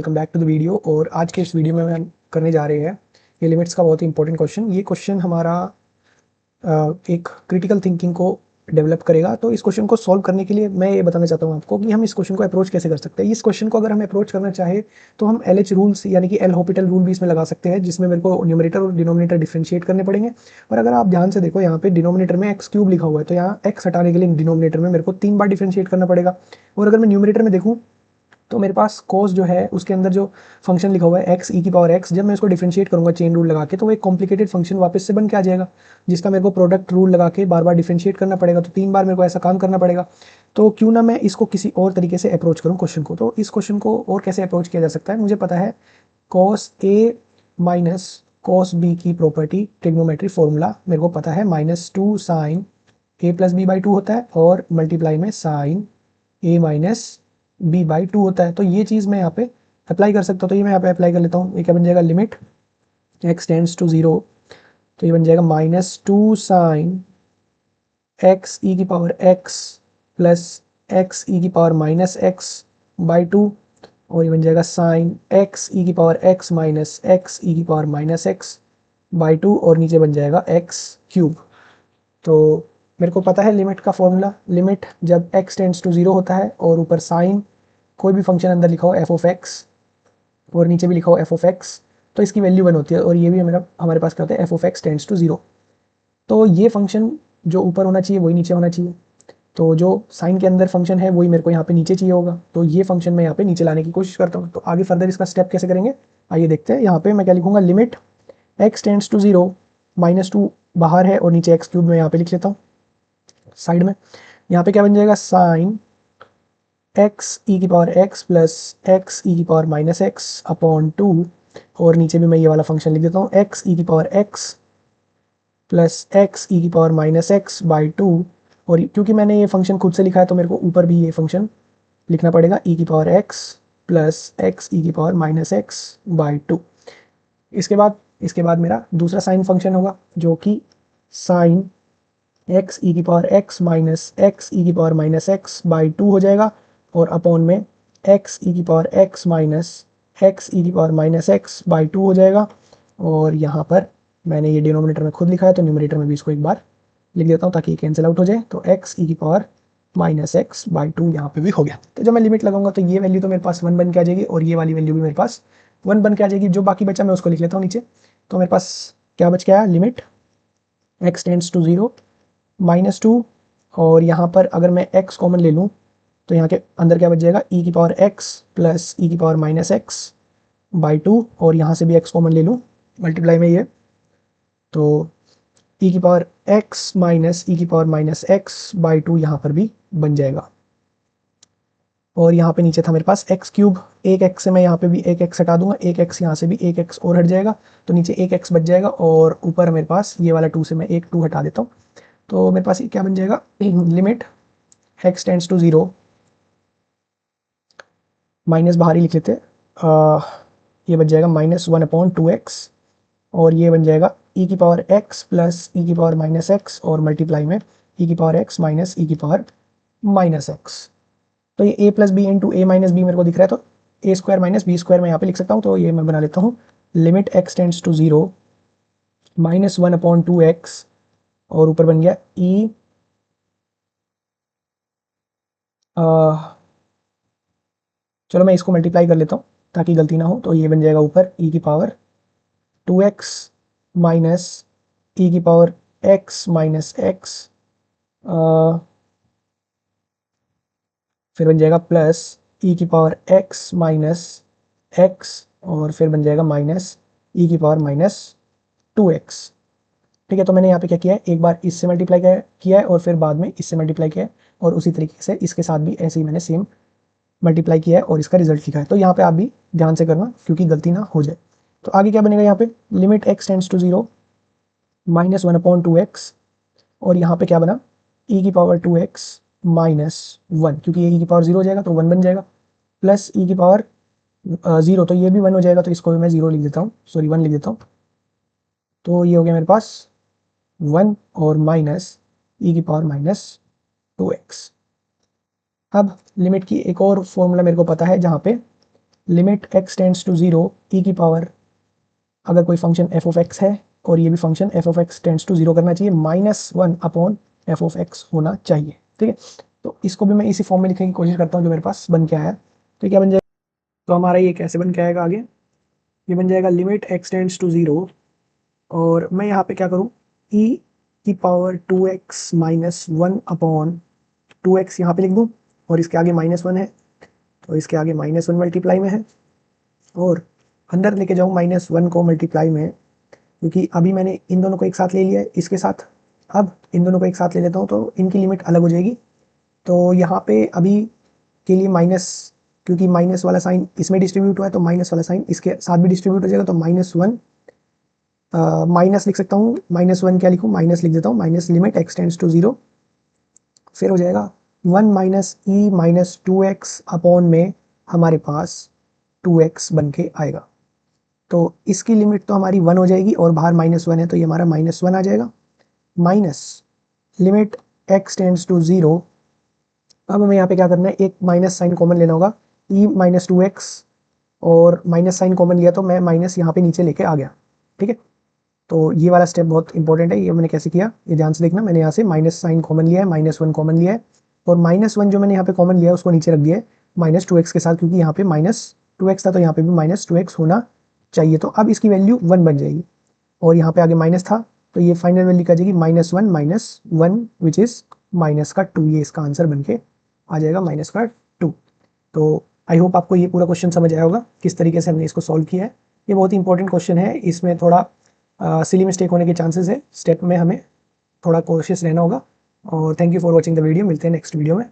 Welcome back to the video. और आज के इस वीडियो में हम करने जा रहे हैं ये लिमिट्स का बहुत ही इंपॉर्टेंट क्वेश्चन। ये क्वेश्चन हमारा एक क्रिटिकल थिंकिंग को डेवलप करेगा। तो इस क्वेश्चन को सॉल्व करने के लिए मैं ये बताना चाहता हूँ आपको कि हम इस क्वेश्चन को अप्रोच कैसे कर सकते हैं। इस क्वेश्चन को अगर हम अप्रोच करना चाहे तो हम LH रूल्स यानी कि एल हॉपिटल रूल भी इसमें लगा सकते हैं, जिसमें मेरे को न्यूमरेटर और डिनोमिनेटर डिफरेंशिएट करने पड़ेंगे। और अगर आप ध्यान से देखो यहाँ पे डिनोमिनेटर में एक्स क्यूब लिखा हुआ है, तो यहाँ एक्स हटाने के लिए डिनोमिनेटर में मेरे को 3 बार डिफरेंशिएट करना पड़ेगा। और अगर मैं न्यूमरेटर में देखूँ तो मेरे पास कोस जो है उसके अंदर जो फंक्शन लिखा हुआ है एक्स ई की पावर एक्स, जब मैं उसको डिफरेंशिएट करूंगा चेन रूल लगा के तो वो एक कॉम्प्लिकेटेड फंक्शन वापस से बन के आ जाएगा, जिसका मेरे को प्रोडक्ट रूल लगा के बार बार डिफरेंशिएट करना पड़ेगा। तो 3 बार मेरे को ऐसा काम करना पड़ेगा। तो क्यों ना मैं इसको किसी और तरीके से अप्रोच करूँ क्वेश्चन को। तो इस क्वेश्चन को और कैसे अप्रोच किया जा सकता है, मुझे पता है cos A minus cos B की प्रॉपर्टी ट्रिग्नोमेट्री फॉर्मूला मेरे को पता है, -2 sine A plus B by 2 होता है और मल्टीप्लाई में sine A minus B by 2 होता है। तो ये चीज़ मैं यहाँ पे अप्लाई कर सकता हूँ। तो ये मैं यहाँ पे अप्लाई कर लेता हूँ। ये क्या बन जाएगा, लिमिट एक्स टेंड्स टू 0, तो ये बन जाएगा -2 साइन एक्स ई की पावर एक्स प्लस एक्स ई की पावर माइनस एक्स बाई 2, और ये बन जाएगा साइन एक्स ई की पावर एक्स माइनस एक्स ई की पावर माइनस एक्स बाई 2, और नीचे बन जाएगा एक्स क्यूब। तो मेरे को पता है लिमिट का फॉर्मूला, लिमिट जब x टेंड्स टू 0 होता है और ऊपर साइन कोई भी फंक्शन अंदर लिखा हो एफ ऑफ एक्स और नीचे भी लिखा हो एफ ऑफ एक्स, तो इसकी वैल्यू 1 होती है। और ये भी मेरा हमारे पास क्या होता है, F of X tends to 0। तो ये फंक्शन जो ऊपर होना चाहिए वही नीचे होना चाहिए। तो जो साइन के अंदर फंक्शन है वही मेरे को यहाँ पे नीचे चाहिए होगा। तो ये फंक्शन मैं यहाँ पे नीचे लाने की कोशिश करता हूँ। तो आगे फर्दर इसका स्टेप कैसे करेंगे आइए देखते हैं। यहाँ पे मैं क्या लिखूंगा, लिमिट x टेंड्स टू 0, -2 बाहर है और नीचे एक्स क्यूब में यहाँ पे लिख लेता हूँ साइड में। यहाँ पे क्या बन जाएगा, साइन एक्स ई की पावर एक्स प्लस एक्स ई की पावर माइनस एक्स अपॉन 2, और नीचे भी मैं ये वाला फंक्शन लिख देता हूँ एक्स ई की पावर एक्स प्लस एक्स ई की पावर माइनस एक्स बाई 2। और क्योंकि मैंने ये फंक्शन खुद से लिखा है तो मेरे को ऊपर भी ये फंक्शन लिखना पड़ेगा, ई की पावर एक्स प्लस एक्स ई की पावर माइनस एक्स बाई 2। इसके बाद मेरा दूसरा साइन फंक्शन होगा जो कि साइन एक्स ई की पावर एक्स माइनस एक्स ई की पावर माइनस एक्स बाई 2 हो जाएगा, और अपॉन में एक्स ई की पावर एक्स माइनस एक्स ई की पावर माइनस एक्स बाई 2 हो जाएगा। और यहाँ पर मैंने ये डिनोमिनेटर में खुद लिखा है तो न्यूमरेटर में भी इसको एक बार लिख देता हूँ ताकि कैंसिल आउट हो जाए। तो एक्स ई की पावर माइनस एक्स बाई 2 यहाँ पे भी हो गया। तो जब मैं लिमिट लगाऊंगा तो ये वैल्यू तो मेरे पास 1 बन के आ जाएगी और ये वाली वैल्यू भी मेरे पास 1 बन के आ जाएगी। जो बाकी बचा मैं उसको लिख लेता हूँ नीचे। तो मेरे पास क्या बच गया, लिमिट एक्स टेंड्स टू 0 -2, और यहाँ पर अगर मैं x कॉमन ले लूँ तो यहाँ के अंदर क्या बच जाएगा, e की पावर x प्लस ई की पावर माइनस एक्स बाई 2, और यहाँ से भी x कॉमन ले लूँ मल्टीप्लाई में ये, तो e की पावर x माइनस ई की पावर माइनस एक्स बाई 2 यहाँ पर भी बन जाएगा। और यहाँ पे नीचे था मेरे पास एक्स क्यूब, एक एक्स से मैं यहाँ पे भी एक एक्स हटा दूंगा, एक एक्स यहाँ से भी एक एक्स और हट जाएगा, तो नीचे एक एक्स बच जाएगा, और ऊपर मेरे पास ये वाला 2 से मैं एक 2 हटा देता हूँ। तो मेरे पास ये क्या बन जाएगा, limit x tends to 0, minus बाहर ही लिख लेते हैं, ये बन जाएगा -1/2x, और ये बन जाएगा e की पावर x प्लस ई की पावर माइनस एक्स, और मल्टीप्लाई में e की पावर x माइनस ई की पावर माइनस एक्स। तो ये a plus B into A minus B मेरे को दिख रहा है, तो A square minus B square मैं यहाँ पे लिख सकता हूँ। तो ये मैं बना लेता हूँ, limit x tends to 0 -1/2x, और ऊपर बन गया e चलो मैं इसको मल्टीप्लाई कर लेता हूँ ताकि गलती ना हो। तो ये बन जाएगा ऊपर e की पावर 2x माइनस ई की पावर x माइनस एक्स, फिर बन जाएगा प्लस ई की पावर x माइनस एक्स, और फिर बन जाएगा माइनस ई की पावर -2x। ठीक है, तो मैंने यहाँ पे क्या किया है, एक बार इससे मल्टीप्लाई किया है और फिर बाद में इससे मल्टीप्लाई किया है, और उसी तरीके से इसके साथ भी ऐसे ही मैंने सेम मल्टीप्लाई किया है और इसका रिजल्ट लिखा है। तो यहाँ पे आप भी ध्यान से करना क्योंकि गलती ना हो जाए। तो आगे क्या बनेगा, यहाँ पे limit x tends to 0 -1/2x, और यहाँ पे क्या बना, e की पावर 2x -1, क्योंकि ये e की पावर 0 हो जाएगा तो 1 बन जाएगा, प्लस e की पावर 0, तो ये भी 1 हो जाएगा, तो इसको भी मैं 0 लिख देता हूँ, सॉरी 1 लिख देता हूँ। तो ये हो गया मेरे पास 1 और माइनस ई की पावर -2x। अब लिमिट की एक और फॉर्मूला मेरे को पता है जहाँ पे limit x tends to 0 e की पावर, अगर कोई फंक्शन एफ ऑफ एक्स है और ये भी function F of X tends to 0 करना चाहिए, -1 अपॉन एफ ऑफ एक्स होना चाहिए। ठीक है, तो इसको भी मैं इसी फॉर्म में लिखने की कोशिश करता हूँ जो मेरे पास बन के आया। तो क्या बन जाएगा, तो हमारा ये कैसे बन के आएगा आगे, ये बन जाएगा लिमिट x टेंड्स टू 0, और मैं यहाँ पे क्या करूँ, e की power 2x minus 1 upon 2x यहाँ पे लिख दूँ, और इसके आगे -1 है तो इसके आगे -1 मल्टीप्लाई में है, और अंदर लेके जाऊँ -1 को मल्टीप्लाई में, क्योंकि अभी मैंने इन दोनों को एक साथ ले लिया है इसके साथ, अब इन दोनों को एक साथ ले लेता हूँ तो इनकी लिमिट अलग हो जाएगी। तो यहाँ पे अभी के लिए माइनस, क्योंकि माइनस वाला साइन इसमें डिस्ट्रीब्यूट हुआ है तो माइनस वाला साइन इसके साथ भी डिस्ट्रीब्यूट हो जाएगा, तो -1 माइनस लिख सकता हूँ, -1 क्या लिखूँ, माइनस लिख देता हूँ, minus limit x tends to 0, फिर हो जाएगा 1 minus E minus 2x upon में हमारे पास 2x बन के आएगा। तो इसकी लिमिट तो हमारी 1 हो जाएगी और बाहर -1 है तो ये हमारा -1 आ जाएगा, minus limit x tends to 0। अब हमें यहाँ पे क्या करना है, एक माइनस साइन कॉमन लेना होगा, e माइनस 2x, और माइनस साइन कॉमन लिया तो मैं माइनस यहाँ पे नीचे लेके आ गया। ठीक है, तो ये वाला स्टेप बहुत इंपॉर्टेंट है, ये मैंने कैसे किया ये ध्यान से देखना। मैंने यहाँ से माइनस साइन कॉमन लिया है, -1 कॉमन लिया है, और -1 जो मैंने यहाँ पे कॉमन लिया है उसको नीचे रख दिया है -2x के साथ, क्योंकि यहाँ पे -2x था तो यहाँ पे भी -2x होना चाहिए। तो अब इसकी वैल्यू 1 बन जाएगी, और यहाँ पे आगे माइनस था तो ये फाइनल वैल्यू क्या जाएगी, -1 विच इज़ -2, ये इसका आंसर बन के आ जाएगा -2। तो आई होप आपको ये पूरा क्वेश्चन समझ आया होगा किस तरीके से हमने इसको सॉल्व किया है। ये बहुत ही इंपॉर्टेंट क्वेश्चन है, इसमें थोड़ा सिली मिस्टेक होने के चांसेस है, स्टेप में हमें थोड़ा कोशिश रहना होगा। और thank you for watching the video, मिलते हैं नेक्स्ट वीडियो में।